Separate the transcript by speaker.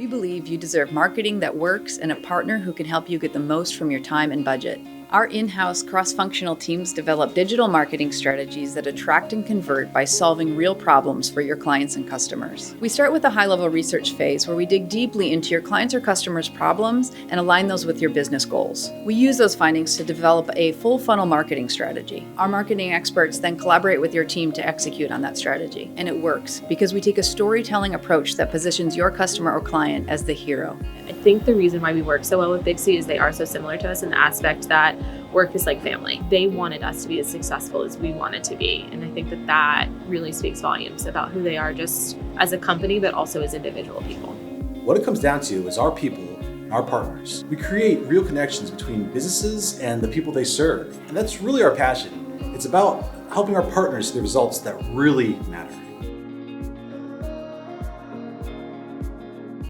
Speaker 1: We believe you deserve marketing that works and a partner who can help you get the most from your time and budget. Our in-house cross-functional teams develop digital marketing strategies that attract and convert by solving real problems for your clients and customers. We start with a high-level research phase where we dig deeply into your clients' or customers' problems and align those with your business goals. We use those findings to develop a full-funnel marketing strategy. Our marketing experts then collaborate with your team to execute on that strategy. And it works because we take a storytelling approach that positions your customer or client as the hero.
Speaker 2: I think the reason why we work so well with Big C is they are so similar to us in the aspect that work is like family. They wanted us to be as successful as we wanted to be. And I think that that really speaks volumes about who they are just as a company, but also as individual people.
Speaker 3: What it comes down to is our people, our partners. We create real connections between businesses and the people they serve. And that's really our passion. It's about helping our partners see the results that really matter.